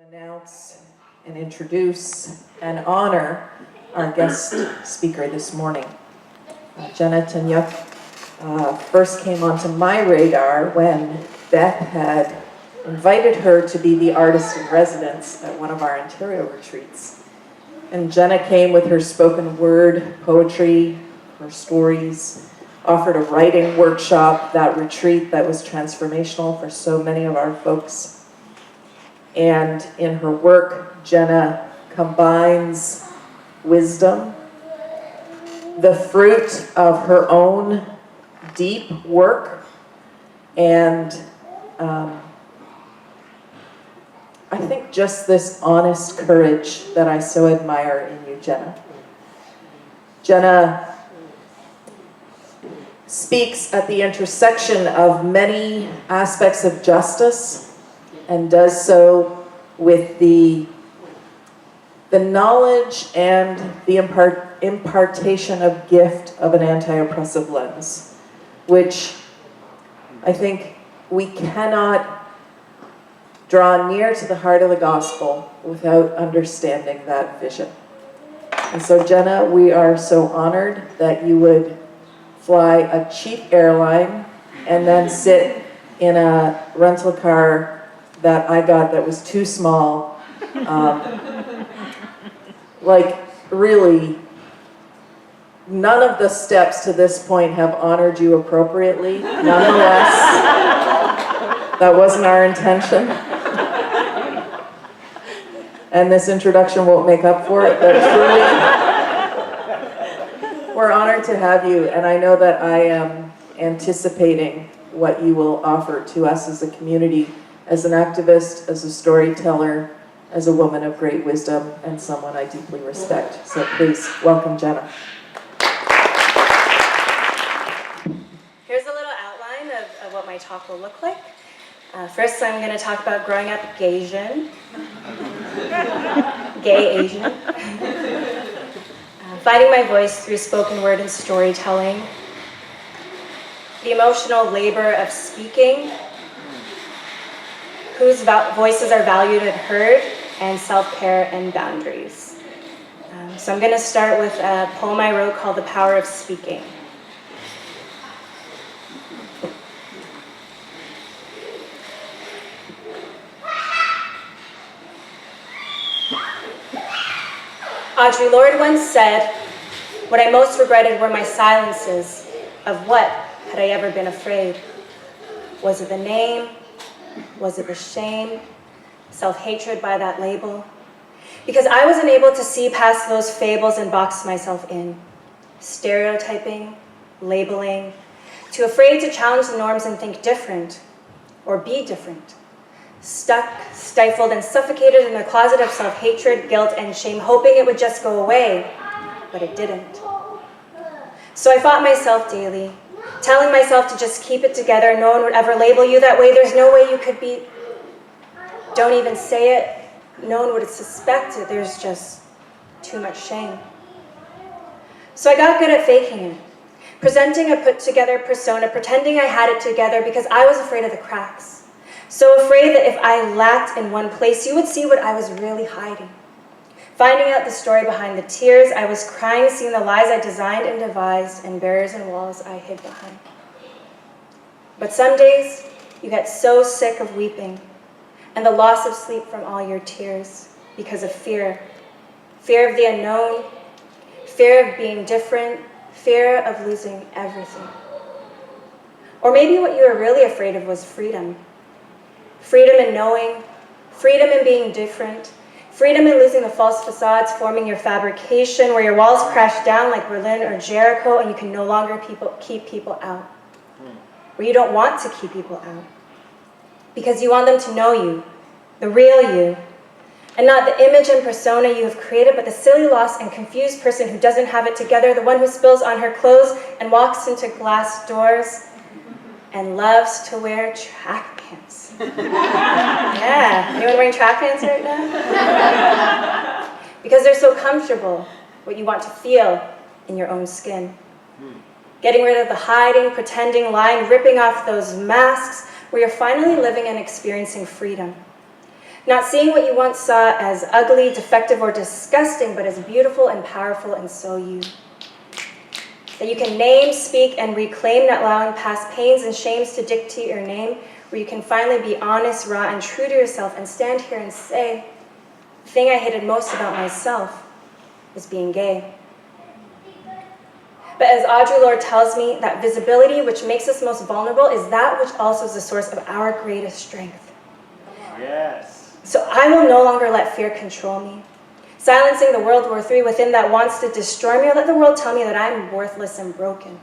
Announce and introduce and honor our guest speaker this morning. Jenna Tenn-Yuk first came onto my radar when Beth had invited her to be the artist in residence at one of our Ontario retreats. And Jenna came with her spoken word, poetry, her stories, offered a writing workshop, that retreat that was transformational for so many of our folks. And in her work, Jenna combines wisdom, the fruit of her own deep work, and I think just this honest courage that I so admire in you, Jenna. Jenna speaks at the intersection of many aspects of justice, and does so with the knowledge and the impartation of gift of an anti-oppressive lens, which I think we cannot draw near to the heart of the gospel without understanding that vision. And so, Jenna, we are so honored that you would fly a cheap airline and then sit in a rental car that I got that was too small. Like, really, none of the steps to this point have honored you appropriately. Nonetheless, that wasn't our intention. And this introduction won't make up for it, but truly, we're honored to have you, and I know that I am anticipating what you will offer to us as a community, as an activist, as a storyteller, as a woman of great wisdom, and someone I deeply respect. So please, welcome Jenna. Here's a little outline of what my talk will look like. First, I'm going to talk about growing up Gaysian. Gay Asian. Finding my voice through spoken word and storytelling. The emotional labor of speaking. Whose voices are valued and heard, and self-care and boundaries. So I'm going to start with a poem I wrote called The Power of Speaking. Audre Lorde once said, "What I most regretted were my silences. Of what had I ever been afraid? Was it the name? Was it the shame? Self-hatred by that label? Because I wasn't able to see past those fables and box myself in. Stereotyping, labeling, too afraid to challenge the norms and think different, or be different. Stuck, stifled, and suffocated in a closet of self-hatred, guilt, and shame, hoping it would just go away, but it didn't. So I fought myself daily, telling myself to just keep it together. No one would ever label you that way. There's no way you could be. Don't even say it. No one would suspect it. There's just too much shame. So I got good at faking it, presenting a put-together persona, pretending I had it together because I was afraid of the cracks. So afraid that if I lacked in one place, you would see what I was really hiding. Finding out the story behind the tears I was crying, seeing the lies I designed and devised, and barriers and walls I hid behind. But some days, you get so sick of weeping, and the loss of sleep from all your tears, because of fear. Fear of the unknown, fear of being different, fear of losing everything. Or maybe what you were really afraid of was freedom. Freedom in knowing, freedom in being different, freedom in losing the false facades forming your fabrication, where your walls crash down like Berlin or Jericho and you can no longer keep people out. Where you don't want to keep people out. Because you want them to know you, the real you, and not the image and persona you have created, but the silly, lost, and confused person who doesn't have it together, the one who spills on her clothes and walks into glass doors and loves to wear track pants. Yeah, anyone wearing track pants right now? Because they're so comfortable, what you want to feel in your own skin. Getting rid of the hiding, pretending, lying, ripping off those masks where you're finally living and experiencing freedom. Not seeing what you once saw as ugly, defective, or disgusting, but as beautiful and powerful, and so you. That you can name, speak, and reclaim, not allowing past pains and shames to dictate your name, where you can finally be honest, raw, and true to yourself, and stand here and say, the thing I hated most about myself is being gay. But as Audre Lorde tells me, that visibility which makes us most vulnerable is that which also is the source of our greatest strength. Yes. So I will no longer let fear control me. Silencing the World War III within that wants to destroy me, or let the world tell me that I'm worthless and broken.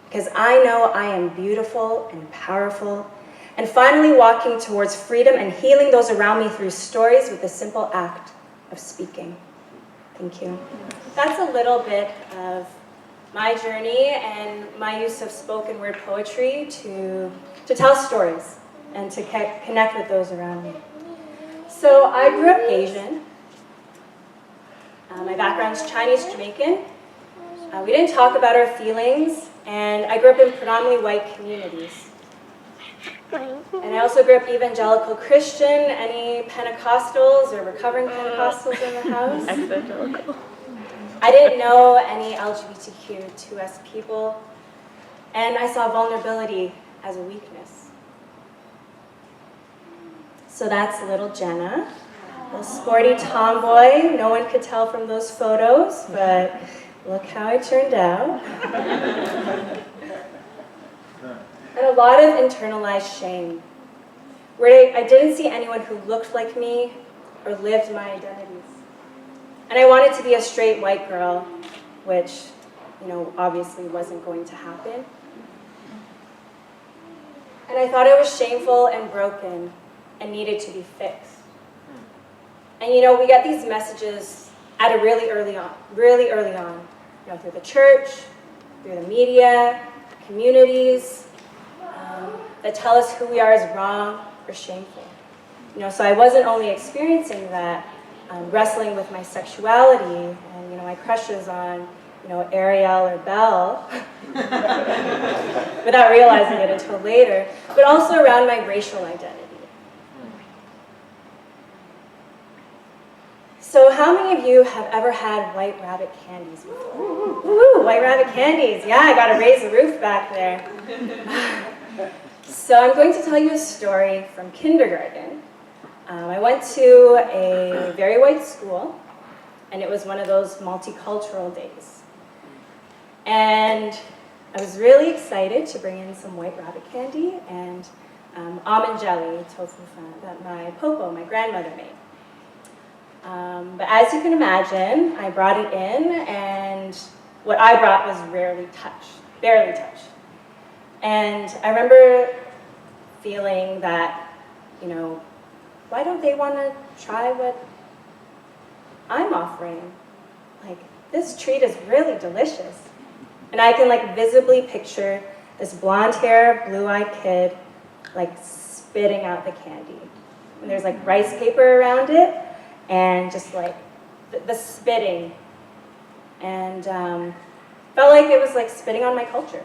Because I know I am beautiful and powerful, and finally walking towards freedom and healing those around me through stories with the simple act of speaking. Thank you. That's a little bit of my journey and my use of spoken word poetry to tell stories and to connect with those around me. So I grew up Asian. My background's Chinese Jamaican. We didn't talk about our feelings, and I grew up in predominantly white communities. And I also grew up evangelical Christian. Any Pentecostals or recovering Pentecostals in the house? Evangelical. I didn't know any LGBTQ2S people, and I saw vulnerability as a weakness. So that's little Jenna, a sporty tomboy. No one could tell from those photos, but look how it turned out. And a lot of internalized shame, where I didn't see anyone who looked like me or lived my identities. And I wanted to be a straight white girl, which, obviously wasn't going to happen. And I thought I was shameful and broken and needed to be fixed. And we get these messages at a really early on, through the church, through the media, communities, that tell us who we are is wrong or shameful. So I wasn't only experiencing that, wrestling with my sexuality and my crushes on Ariel or Belle without realizing it until later, but also around my racial identity. So how many of you have ever had White Rabbit candies before? Ooh, White Rabbit candies. Yeah, I got to raise the roof back there. So I'm going to tell you a story from kindergarten. I went to a very white school, and it was one of those multicultural days. And I was really excited to bring in some White Rabbit candy and almond jelly, tofu fun, that my popo, my grandmother, made. But as you can imagine, I brought it in, and what I brought was barely touched. And I remember feeling that, why don't they want to try what I'm offering? This treat is really delicious. And I can visibly picture this blonde hair, blue-eyed kid, spitting out the candy. And there's rice paper around it, and just the spitting. And felt like it was spitting on my culture.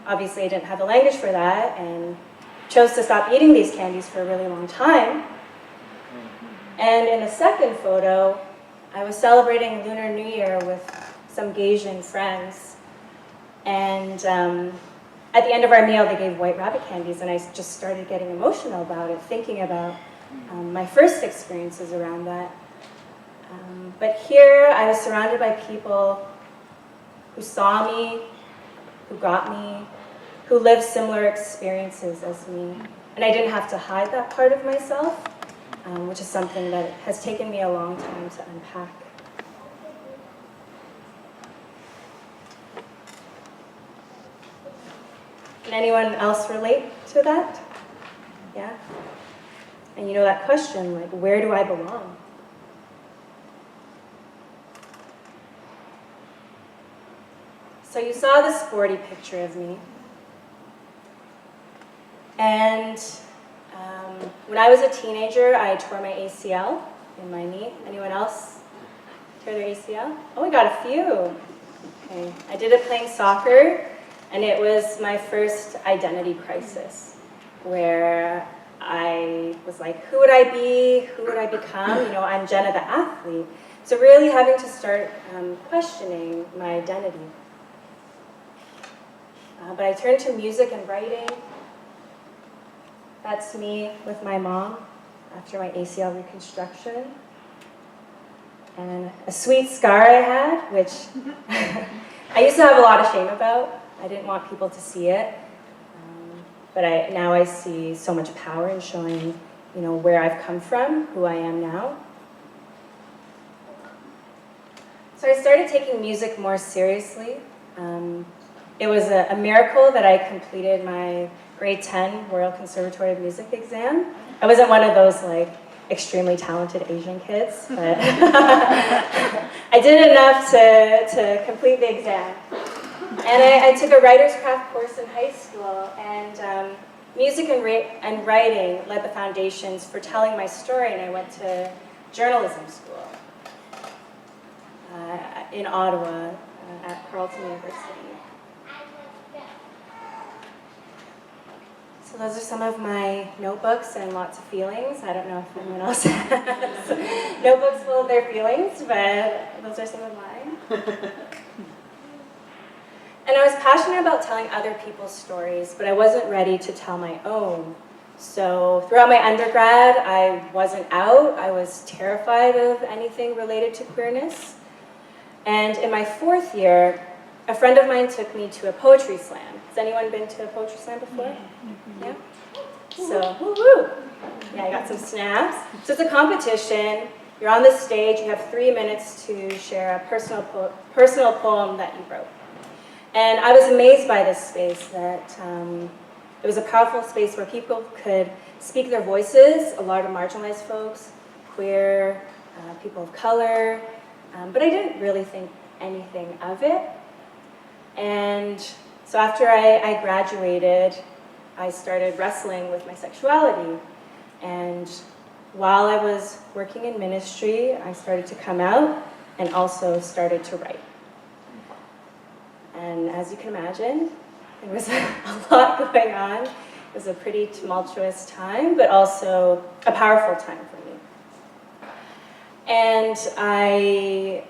Obviously, I didn't have the language for that, and chose to stop eating these candies for a really long time. And in the second photo, I was celebrating Lunar New Year with some Gaysian friends. And at the end of our meal, they gave White Rabbit candies, and I just started getting emotional about it, thinking about my first experiences around that. But here, I was surrounded by people who saw me, who got me, who lived similar experiences as me. And I didn't have to hide that part of myself, which is something that has taken me a long time to unpack. Can anyone else relate to that? Yeah? And that question, where do I belong? So you saw this sporty picture of me. And when I was a teenager, I tore my ACL in my knee. Anyone else tear their ACL? Oh, we got a few. Okay. I did it playing soccer, and it was my first identity crisis, where I was like, who would I be? Who would I become? You know, I'm Jenna the athlete. So really having to start questioning my identity. But I turned to music and writing. That's me with my mom after my ACL reconstruction. And a sweet scar I had, which I used to have a lot of shame about. I didn't want people to see it. But now I see so much power in showing, you know, where I've come from, who I am now. So I started taking music more seriously. It was a miracle that I completed my grade 10 Royal Conservatory of Music exam. I wasn't one of those like extremely talented Asian kids, but I did enough to complete the exam. And I took a writer's craft course in high school, and music and writing led the foundations for telling my story, and I went to journalism school in Ottawa at Carleton University. So those are some of my notebooks and lots of feelings. I don't know if anyone else has notebooks full of their feelings, but those are some of mine. And I was passionate about telling other people's stories, but I wasn't ready to tell my own. So throughout my undergrad, I wasn't out. I was terrified of anything related to queerness. And in my 4th year, a friend of mine took me to a poetry slam. Has anyone been to a poetry slam before? Yeah? So, woo-woo! Yeah, I got some snaps. So it's a competition. You're on the stage. You have 3 minutes to share a personal poem that you wrote. And I was amazed by this space, that it was a powerful space where people could speak their voices, a lot of marginalized folks, queer, people of color, but I didn't really think anything of it. And so after I graduated, I started wrestling with my sexuality. And while I was working in ministry, I started to come out and also started to write. And as you can imagine, there was a lot going on. It was a pretty tumultuous time, but also a powerful time for me. And I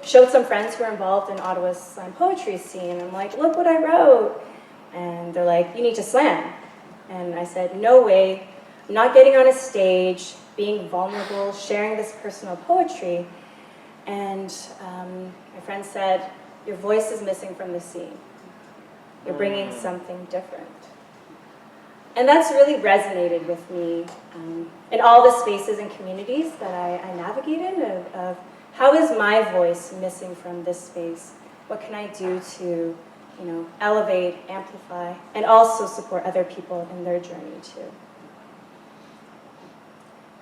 showed some friends who were involved in Ottawa's slam poetry scene. I'm like, look what I wrote. And they're like, you need to slam. And I said, no way. I'm not getting on a stage, being vulnerable, sharing this personal poetry. And my friend said, your voice is missing from the scene. You're bringing something different. And that's really resonated with me in all the spaces and communities that I navigate in, of how is my voice missing from this space? What can I do to, elevate, amplify, and also support other people in their journey too?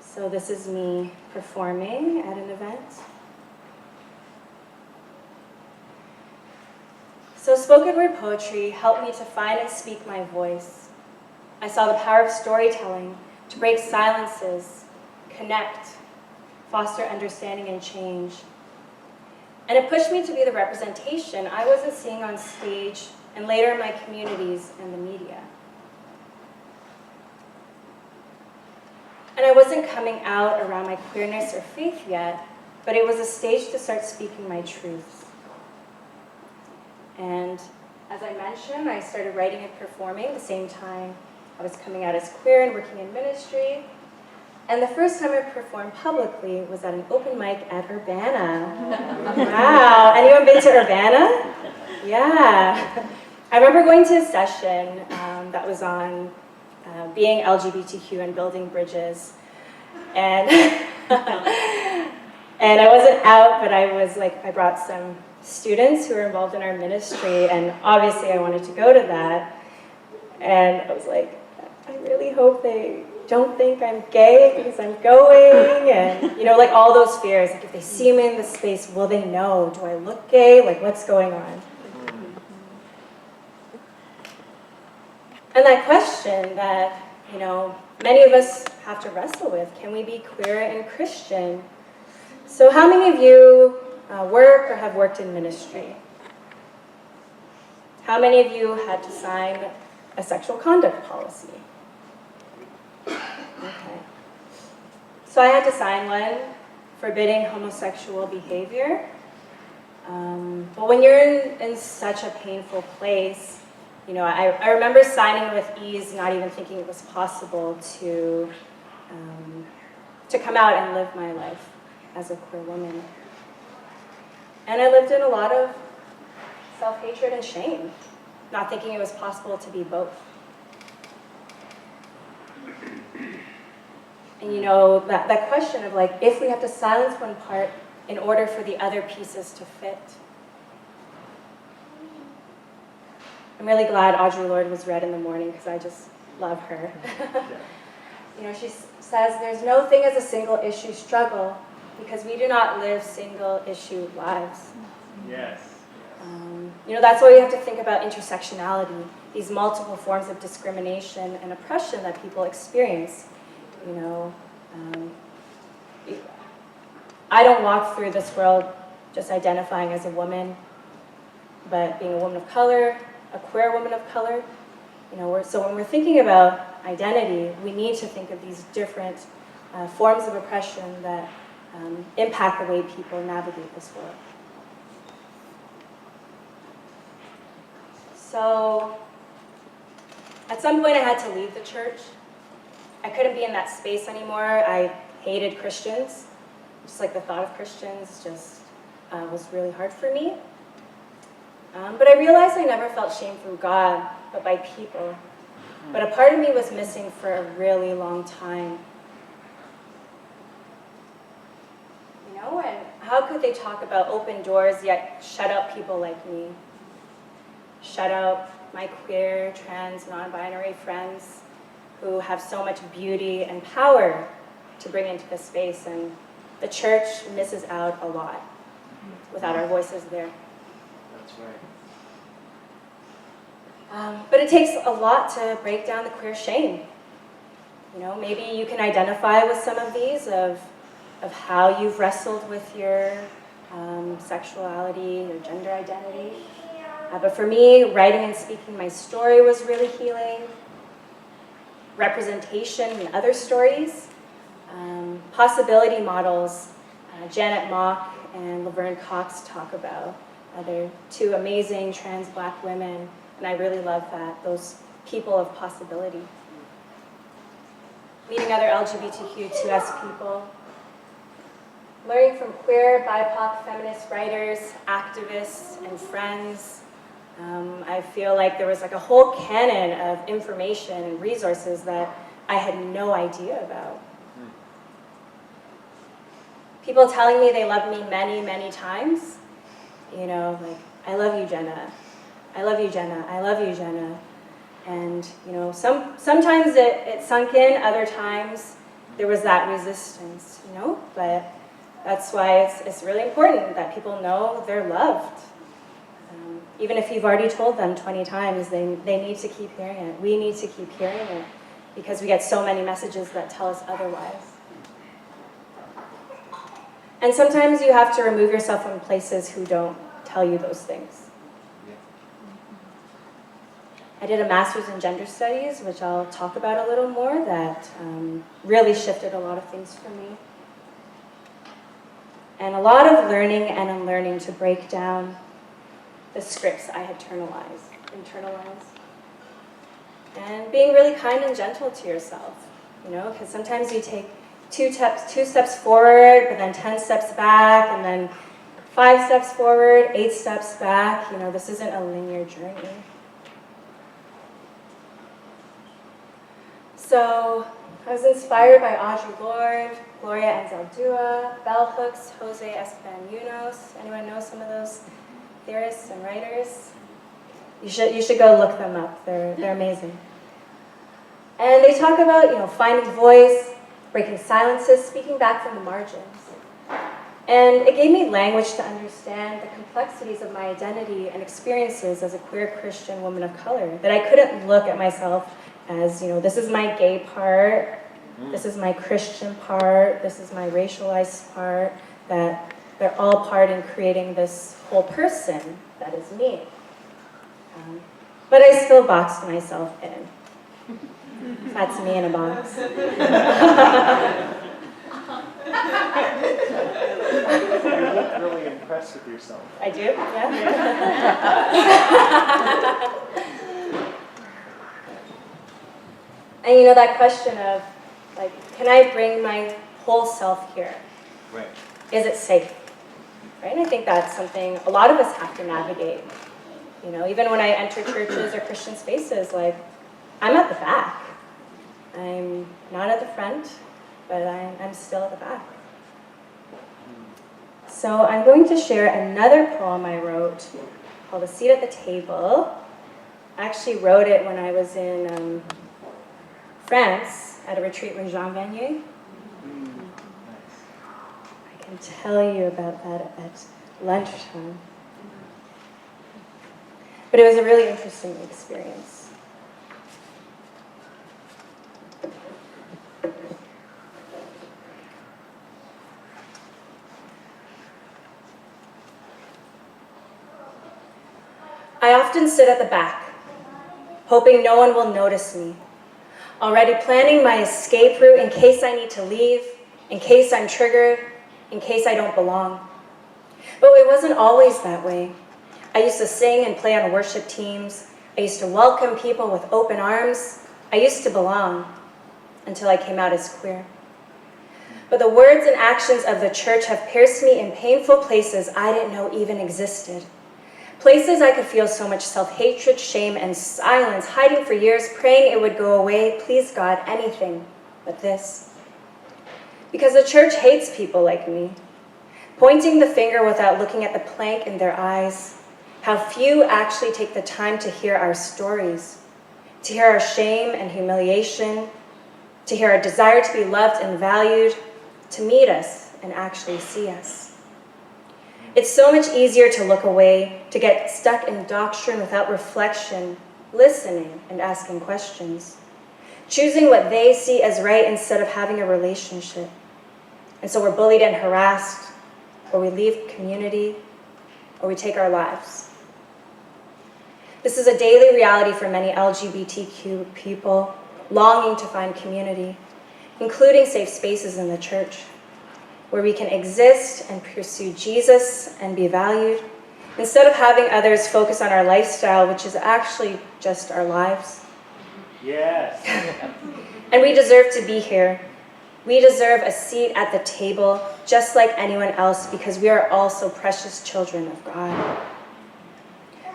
So this is me performing at an event. So spoken word poetry helped me to find and speak my voice. I saw the power of storytelling to break silences, connect, foster understanding and change. And it pushed me to be the representation I wasn't seeing on stage and later in my communities and the media. And I wasn't coming out around my queerness or faith yet, but it was a stage to start speaking my truths. And as I mentioned, I started writing and performing at the same time I was coming out as queer and working in ministry. And the first time I performed publicly was at an open mic at Urbana. Wow, anyone been to Urbana? Yeah. I remember going to a session that was on being LGBTQ and building bridges. And, and I wasn't out, but I brought some students who were involved in our ministry, and obviously I wanted to go to that. And I was like, I really hope they don't think I'm gay because I'm going, and all those fears. Like, if they see me in this space, will they know? Do I look gay? Like, what's going on? And that question that, many of us have to wrestle with, can we be queer and Christian? So how many of you work or have worked in ministry? How many of you had to sign a sexual conduct policy? So I had to sign one forbidding homosexual behavior. But when you're in such a painful place, you know, I remember signing with ease, not even thinking it was possible to come out and live my life as a queer woman. And I lived in a lot of self-hatred and shame, not thinking it was possible to be both. And you know, that question of like, if we have to silence one part in order for the other pieces to fit. I'm really glad Audre Lorde was read in the morning because I just love her. You know, she says, there's no thing as a single issue struggle because we do not live single issue lives. Yes. You know, that's why we have to think about intersectionality, these multiple forms of discrimination and oppression that people experience. You know, I don't walk through this world just identifying as a woman, but being a woman of color, a queer woman of color. You know, so when we're thinking about identity, we need to think of these different forms of oppression that impact the way people navigate this world. So, at some point I had to leave the church. I couldn't be in that space anymore. I hated Christians. Just like the thought of Christians just was really hard for me. But I realized I never felt shame from God, but by people. But a part of me was missing for a really long time. You know, and how could they talk about open doors yet shut out people like me? Shut out my queer, trans, non-binary friends who have so much beauty and power to bring into this space, and the church misses out a lot without our voices there. That's right. But it takes a lot to break down the queer shame. You know, maybe you can identify with some of these of how you've wrestled with your sexuality, your gender identity. But for me, writing and speaking my story was really healing. Representation in other stories. Possibility models, Janet Mock and Laverne Cox talk about. They're two amazing trans Black women, and I really love that, those people of possibility. Meeting other LGBTQ2S people. Learning from queer, BIPOC, feminist writers, activists, and friends. I feel like there was like a whole canon of information and resources that I had no idea about. People telling me they love me many, many times. You know, like, I love you, Jenna. I love you, Jenna. I love you, Jenna. And, you know, sometimes it sunk in, other times there was that resistance, you know? But that's why it's really important that people know they're loved. Even if you've already told them 20 times, they need to keep hearing it. We need to keep hearing it because we get so many messages that tell us otherwise. And sometimes you have to remove yourself from places who don't tell you those things. I did a master's in gender studies, which I'll talk about a little more, that really shifted a lot of things for me. And a lot of learning and unlearning to break down the scripts I had internalized. And being really kind and gentle to yourself, you know, because sometimes you take two steps forward, but then 10 steps back, and then 5 steps forward, 8 steps back. You know, this isn't a linear journey. So I was inspired by Audre Lorde, Gloria Anzaldúa, bell hooks, Jose Españunos. Anyone know some of those theorists and writers? You should go look them up. They're amazing. And they talk about, you know, finding voice, breaking silences, speaking back from the margins. And it gave me language to understand the complexities of my identity and experiences as a queer Christian woman of color, that I couldn't look at myself as, you know, this is my gay part, this is my Christian part, this is my racialized part, that they're all part in creating this whole person that is me. But I still boxed myself in. That's me in a box. impressed with yourself. I do, yeah. And you know, that question of, like, can I bring my whole self here? Right. Is it safe? Right? And I think that's something a lot of us have to navigate. You know, even when I enter churches or Christian spaces, like, I'm at the back. I'm not at the front, but I'm still at the back. So I'm going to share another poem I wrote called A Seat at the Table. I actually wrote it when I was in France at a retreat with Jean Vanier. I can tell you about that at lunchtime. But it was a really interesting experience. I often sit at the back, hoping no one will notice me, already planning my escape route in case I need to leave, in case I'm triggered, in case I don't belong. But it wasn't always that way. I used to sing and play on worship teams. I used to welcome people with open arms. I used to belong until I came out as queer. But the words and actions of the church have pierced me in painful places I didn't know even existed. Places I could feel so much self-hatred, shame, and silence, hiding for years, praying it would go away. Please, God, anything but this. Because the church hates people like me, pointing the finger without looking at the plank in their eyes. How few actually take the time to hear our stories, to hear our shame and humiliation, to hear our desire to be loved and valued, to meet us and actually see us. It's so much easier to look away, to get stuck in doctrine without reflection, listening and asking questions, choosing what they see as right instead of having a relationship. And so we're bullied and harassed, or we leave community, or we take our lives. This is a daily reality for many LGBTQ people longing to find community, including safe spaces in the church, where we can exist and pursue Jesus and be valued, instead of having others focus on our lifestyle, which is actually just our lives. Yes. And we deserve to be here. We deserve a seat at the table, just like anyone else, because we are also precious children of God.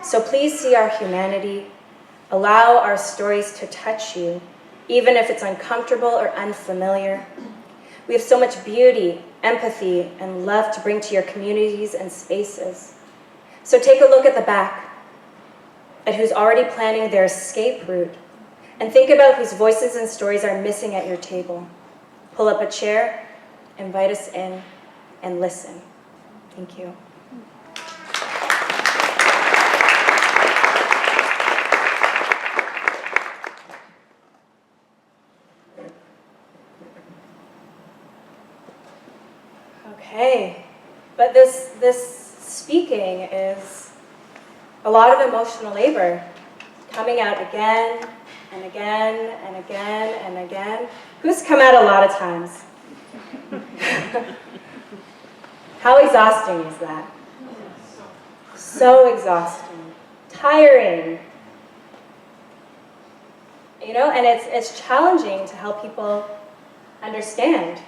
So please see our humanity. Allow our stories to touch you, even if it's uncomfortable or unfamiliar. We have so much beauty, empathy, and love to bring to your communities and spaces. So take a look at the back, at who's already planning their escape route, and think about whose voices and stories are missing at your table. Pull up a chair, invite us in, and listen. Thank you. Okay, but this speaking is a lot of emotional labor, coming out again and again and again and again. Who's come out a lot of times? How exhausting is that? So exhausting, tiring. You know, and it's challenging to help people understand.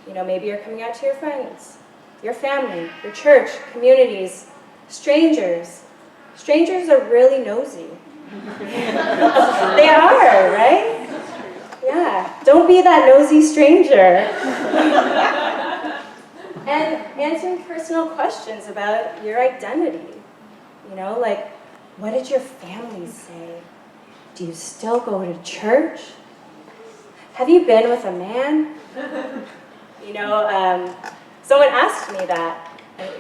You know, maybe you're coming out to your friends, your family, your church, communities, strangers. Strangers are really nosy. They are, right? Yeah, don't be that nosy stranger. And answering personal questions about your identity. You know, like, what did your family say? Do you still go to church? Have you been with a man? You know, someone asked me that,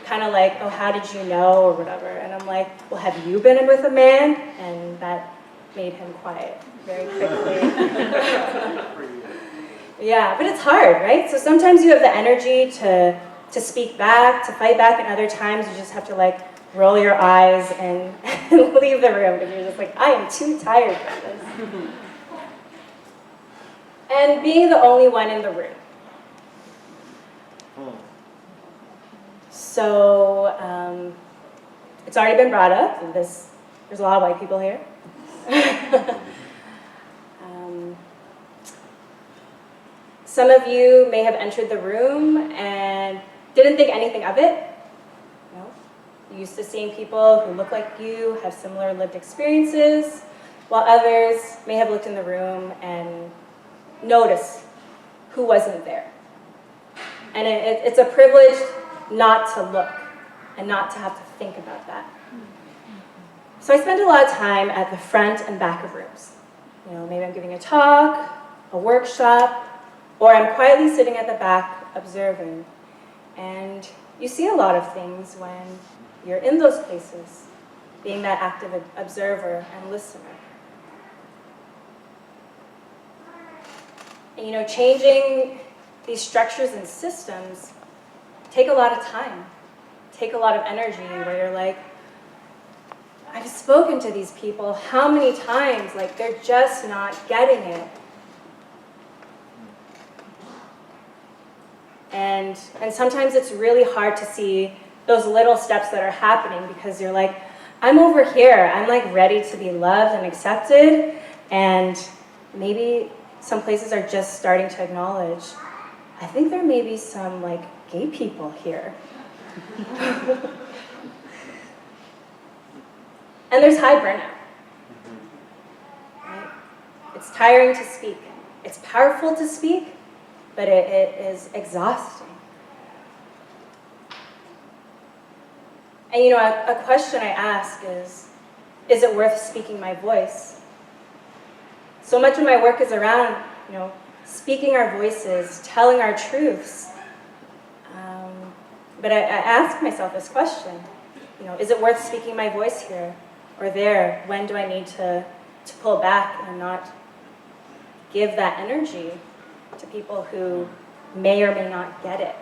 kind of like, oh, how did you know, or whatever. And I'm like, well, have you been with a man? And that made him quiet very quickly. Yeah, but it's hard, right? So sometimes you have the energy to speak back, to fight back, and other times you just have to like roll your eyes and leave the room because you're just like, I am too tired for this. And being the only one in the room. So it's already been brought up, and there's a lot of white people here. Some of you may have entered the room and didn't think anything of it. No. You're used to seeing people who look like you, have similar lived experiences, while others may have looked in the room and noticed who wasn't there. And it's a privilege not to look and not to have to think about that. So I spend a lot of time at the front and back of rooms. You know, maybe I'm giving a talk, a workshop, or I'm quietly sitting at the back observing. And you see a lot of things when you're in those places, being that active observer and listener. And you know, changing these structures and systems take a lot of time, take a lot of energy, where you're like, I've spoken to these people how many times, like they're just not getting it. And sometimes it's really hard to see those little steps that are happening, because you're like, I'm over here, I'm like ready to be loved and accepted, and maybe some places are just starting to acknowledge, I think there may be some like gay people here. And there's high burnout. Right? It's tiring to speak. It's powerful to speak, but it is exhausting. And you know, a question I ask is it worth speaking my voice? So much of my work is around, you know, speaking our voices, telling our truths. But I ask myself this question, you know, is it worth speaking my voice here or there? When do I need to pull back and not give that energy to people who may or may not get it?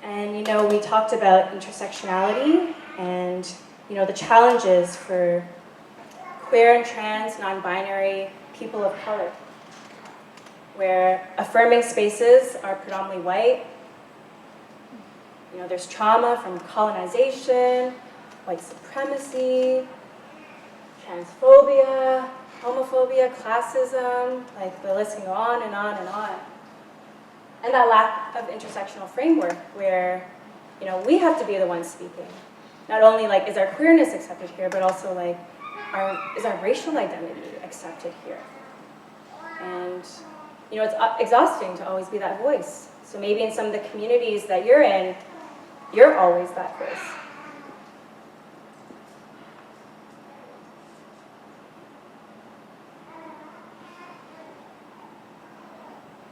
And you know, we talked about intersectionality and you know, the challenges for queer and trans, non-binary people of color, where affirming spaces are predominantly white. You know, there's trauma from colonization, white supremacy, transphobia, homophobia, classism, like the list can go on and on and on. And that lack of intersectional framework where, you know, we have to be the ones speaking. Not only like, is our queerness accepted here, but also like, is our racial identity accepted here? And, you know, it's exhausting to always be that voice. So maybe in some of the communities that you're in, you're always that voice.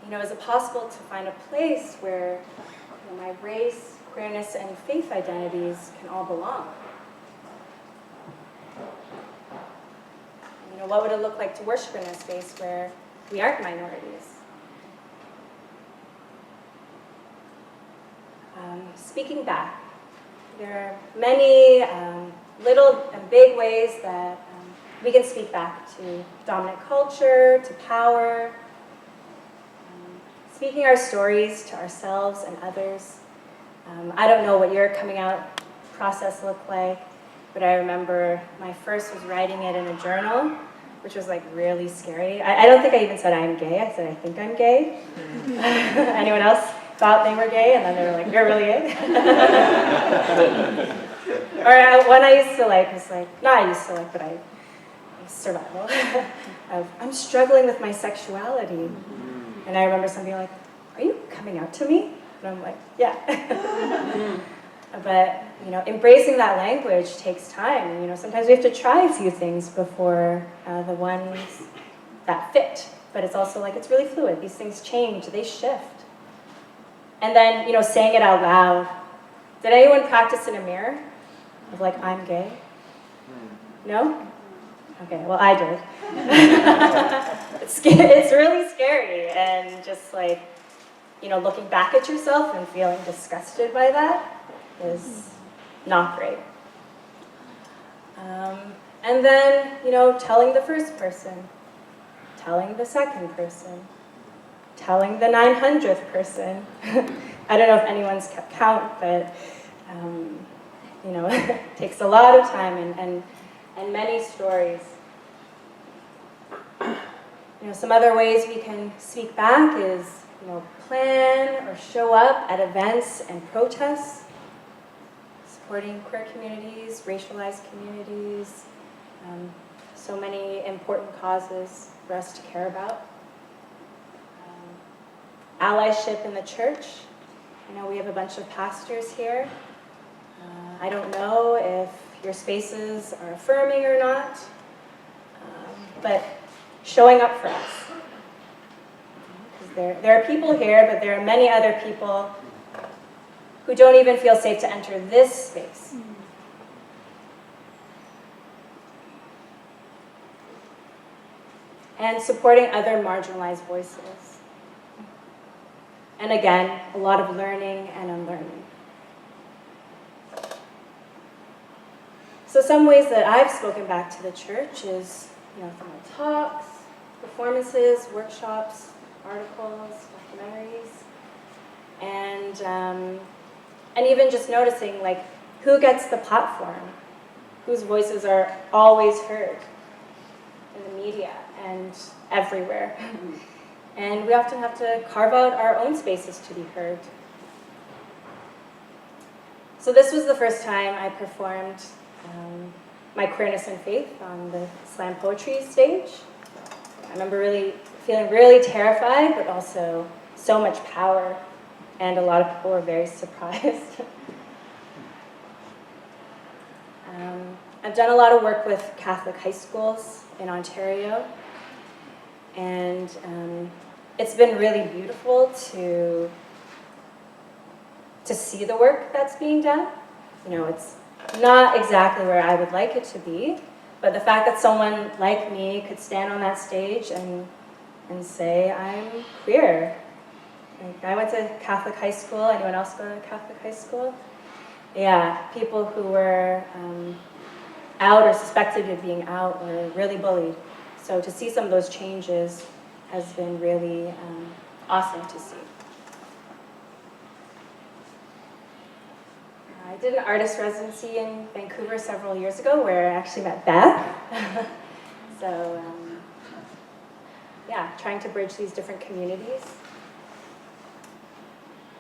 You know, is it possible to find a place where you know, my race, queerness, and faith identities can all belong? You know, what would it look like to worship in a space where we aren't minorities? Speaking back, there are many little and big ways that we can speak back to dominant culture, to power, speaking our stories to ourselves and others. I don't know what your coming out process looked like, but I remember my first was writing it in a journal, which was like really scary. I don't think I even said I'm gay, I said I think I'm gay. Anyone else thought they were gay, and then they were like, you're really gay? Or one I used to like was like, not I used to like, but I survival. I'm struggling with my sexuality. And I remember somebody like, are you coming out to me? And I'm like, yeah. But, you know, embracing that language takes time. You know, sometimes we have to try a few things before the ones that fit. But it's also like, it's really fluid. These things change, they shift. And then, you know, saying it out loud. Did anyone practice in a mirror? Of like, I'm gay? No? Okay, well, I did. It's really scary, and just like, you know, looking back at yourself and feeling disgusted by that is not great. And then, you know, telling the first person, telling the second person, telling the 900th person. I don't know if anyone's kept count, but you know, it takes a lot of time and many stories. You know, some other ways we can speak back is, you know, plan or show up at events and protests, supporting queer communities, racialized communities, so many important causes for us to care about. Allyship in the church. I know we have a bunch of pastors here. I don't know if your spaces are affirming or not, but showing up for us. Because there are people here, but there are many other people who don't even feel safe to enter this space. And supporting other marginalized voices. And again, a lot of learning and unlearning. So some ways that I've spoken back to the church is, you know, through my talks, performances, workshops, articles, documentaries, and even just noticing, like, who gets the platform, whose voices are always heard in the media and everywhere. And we often have to carve out our own spaces to be heard. So this was the first time I performed my queerness and faith on the slam poetry stage. I remember feeling really terrified, but also so much power, and a lot of people were very surprised. I've done a lot of work with Catholic high schools in Ontario, and it's been really beautiful to see the work that's being done. You know, it's not exactly where I would like it to be, but the fact that someone like me could stand on that stage and say, I'm queer. Like, I went to Catholic high school. Anyone else go to Catholic high school? Yeah, people who were out or suspected of being out were really bullied. So to see some of those changes has been really awesome to see. I did an artist residency in Vancouver several years ago where I actually met Beth. So, yeah, trying to bridge these different communities.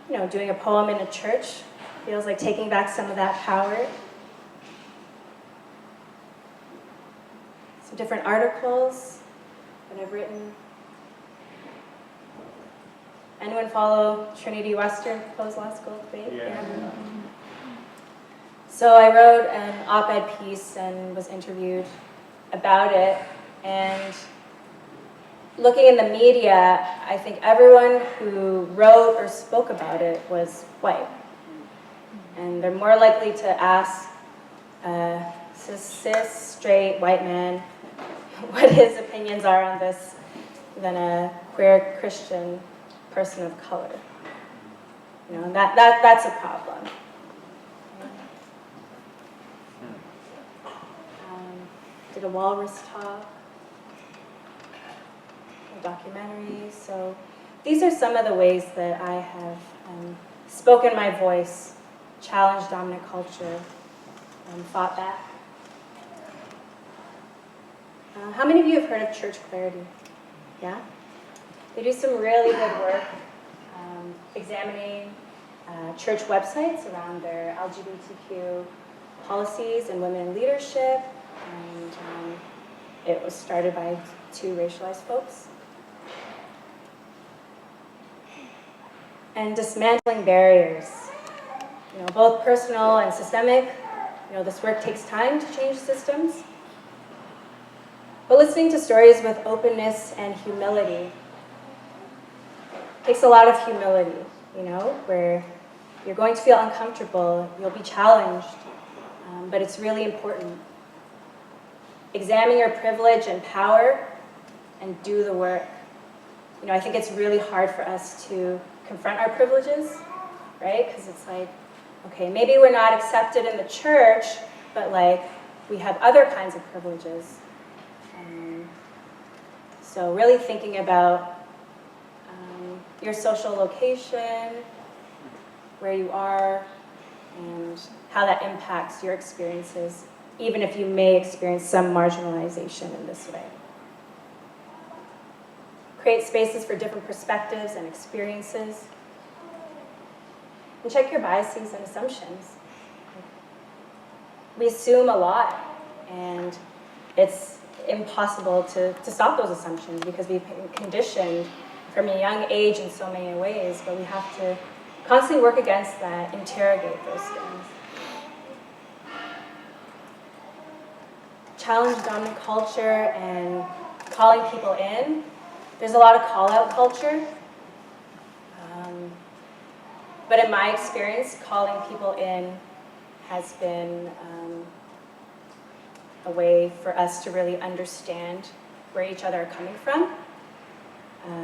You know, doing a poem in a church feels like taking back some of that power. Some different articles that I've written. Anyone follow Trinity Western proposed law school debate? Yeah. So I wrote an op-ed piece and was interviewed about it. And looking in the media, I think everyone who wrote or spoke about it was white. And they're more likely to ask a cis, straight, white man what his opinions are on this than a queer Christian person of color. You know, that's a problem. Did a walrus talk, a documentary. So these are some of the ways that I have spoken my voice, challenged dominant culture, and fought back. How many of you have heard of Church Clarity? Yeah? They do some really good work examining church websites around their LGBTQ policies and women in leadership. And it was started by two racialized folks. And dismantling barriers, you know, both personal and systemic. You know, this work takes time to change systems. But listening to stories with openness and humility takes a lot of humility, you know, where you're going to feel uncomfortable, you'll be challenged, but it's really important. Examine your privilege and power and do the work. You know, I think it's really hard for us to confront our privileges, right? Because it's like, okay, maybe we're not accepted in the church, but like we have other kinds of privileges. So really thinking about your social location, where you are, and how that impacts your experiences, even if you may experience some marginalization in this way. Create spaces for different perspectives and experiences. And check your biases and assumptions. We assume a lot, and it's impossible to stop those assumptions because we've been conditioned from a young age in so many ways, but we have to constantly work against that, interrogate those things. Challenge dominant culture and calling people in. There's a lot of call-out culture. But in my experience, calling people in has been a way for us to really understand where each other are coming from.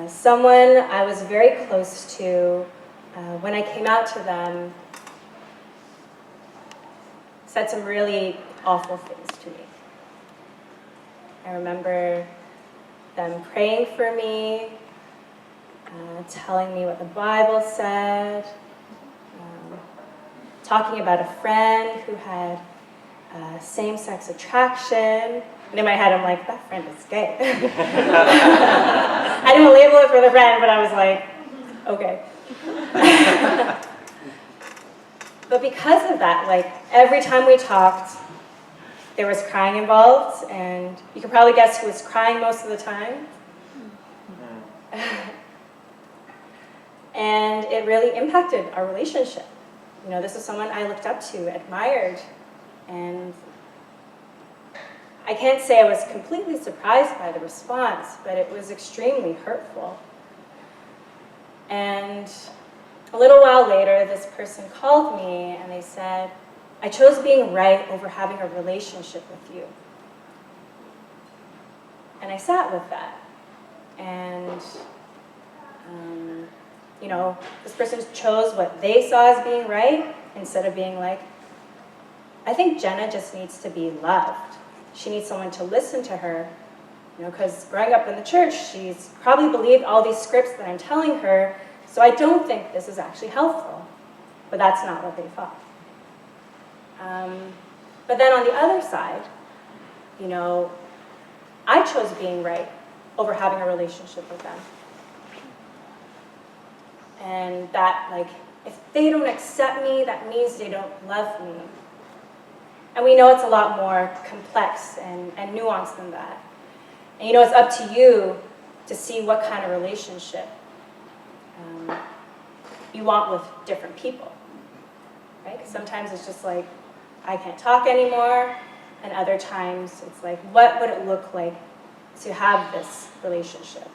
Someone I was very close to, when I came out to them, said some really awful things to me. I remember them praying for me, telling me what the Bible said, talking about a friend who had same-sex attraction. And in my head, I'm like, that friend is gay. I didn't label it for the friend, but I was like, okay. But because of that, like, every time we talked, there was crying involved, and you can probably guess who was crying most of the time. And it really impacted our relationship. You know, this is someone I looked up to, admired, and I can't say I was completely surprised by the response, but it was extremely hurtful. And a little while later, this person called me and they said, I chose being right over having a relationship with you. And I sat with that. And, you know, this person chose what they saw as being right instead of being like, I think Jenna just needs to be loved. She needs someone to listen to her. You know, because growing up in the church, she's probably believed all these scripts that I'm telling her, so I don't think this is actually helpful. But that's not what they thought. But then on the other side, you know, I chose being right over having a relationship with them. And that, like, if they don't accept me, that means they don't love me. And we know it's a lot more complex and nuanced than that. And you know, it's up to you to see what kind of relationship you want with different people, right? Because sometimes it's just like, I can't talk anymore, and other times it's like, what would it look like to have this relationship?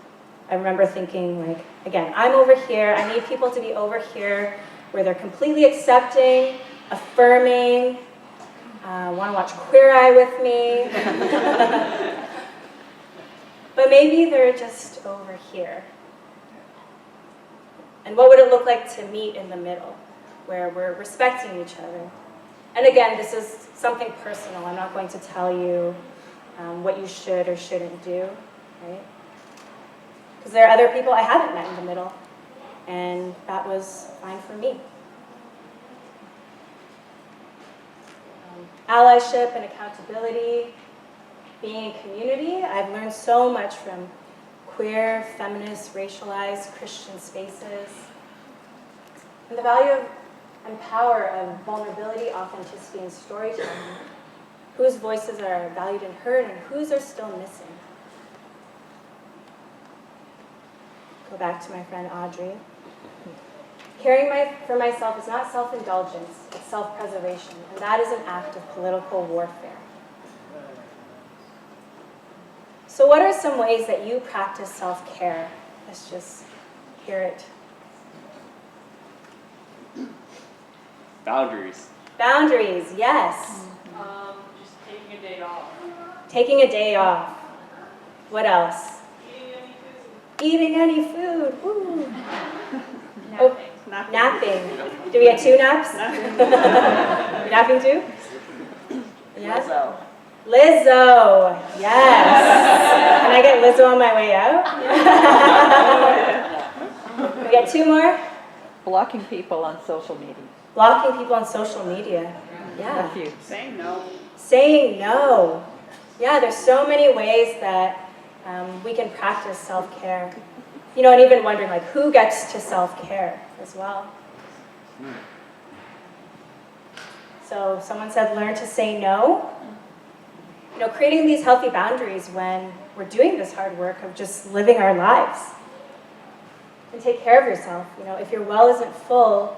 I remember thinking, like, again, I'm over here, I need people to be over here where they're completely accepting, affirming, want to watch Queer Eye with me. But maybe they're just over here. And what would it look like to meet in the middle, where we're respecting each other? And again, this is something personal. I'm not going to tell you what you should or shouldn't do, right? Because there are other people I haven't met in the middle, and that was fine for me. Allyship and accountability, being a community, I've learned so much from queer, feminist, racialized Christian spaces. And the value of and power of vulnerability, authenticity, and storytelling. Whose voices are valued and heard, and whose are still missing. Go back to my friend Audrey. Caring for myself is not self-indulgence, it's self-preservation, and that is an act of political warfare. So what are some ways that you practice self-care? Let's just hear it. Boundaries. Boundaries, yes. Just taking a day off. Taking a day off. What else? Eating any food. Eating any food. Woo. Napping. Napping. Do we get 2 naps? You're napping too? Yeah? Lizzo. Yes. Can I get Lizzo on my way out? We got two more. Blocking people on social media. Blocking people on social media. Yeah. A few. Saying no. Saying no. Yeah, there's so many ways that we can practice self-care. You know, and even wondering, like, who gets to self-care as well? So someone said, learn to say no. You know, creating these healthy boundaries when we're doing this hard work of just living our lives. And take care of yourself. You know, if your well isn't full,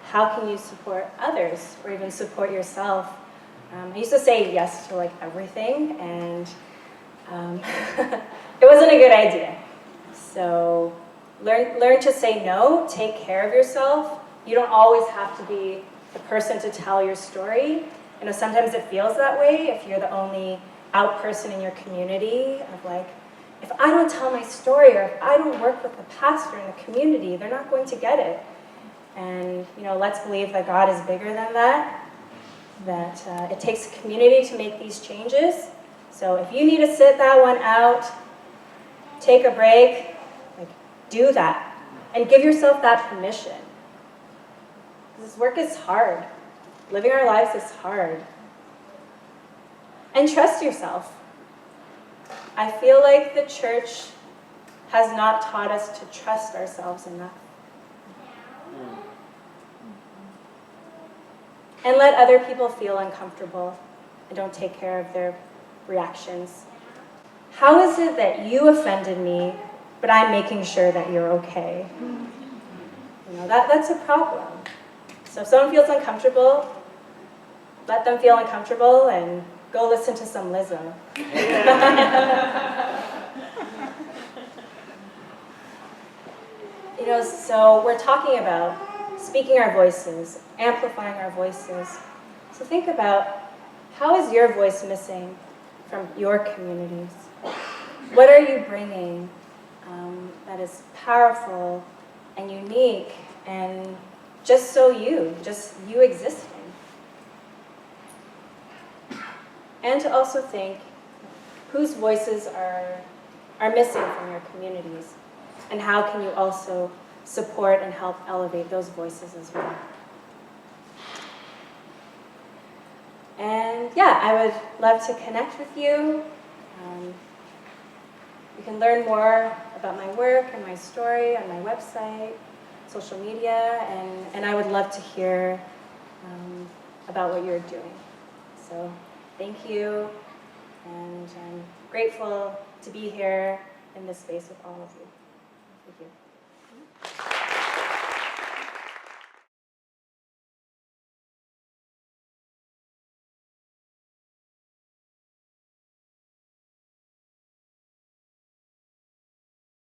how can you support others or even support yourself? I used to say yes to like everything, and it wasn't a good idea. So learn to say no, take care of yourself. You don't always have to be the person to tell your story. You know, sometimes it feels that way if you're the only out person in your community of like, if I don't tell my story or if I don't work with the pastor in the community, they're not going to get it. And, you know, let's believe that God is bigger than that, that it takes a community to make these changes. So if you need to sit that one out, take a break, like, do that. And give yourself that permission. This work is hard. Living our lives is hard. And trust yourself. I feel like the church has not taught us to trust ourselves enough. And let other people feel uncomfortable and don't take care of their reactions. How is it that you offended me, but I'm making sure that you're okay? You know, that's a problem. So if someone feels uncomfortable, let them feel uncomfortable and go listen to some Lizzo. You know, so we're talking about speaking our voices, amplifying our voices. So think about, how is your voice missing from your communities? What are you bringing that is powerful and unique and just you existing? And to also think, whose voices are missing from your communities? And how can you also support and help elevate those voices as well? And yeah, I would love to connect with you. You can learn more about my work and my story on my website, social media, and I would love to hear about what you're doing. So thank you, and I'm grateful to be here in this space with all of you. Thank you.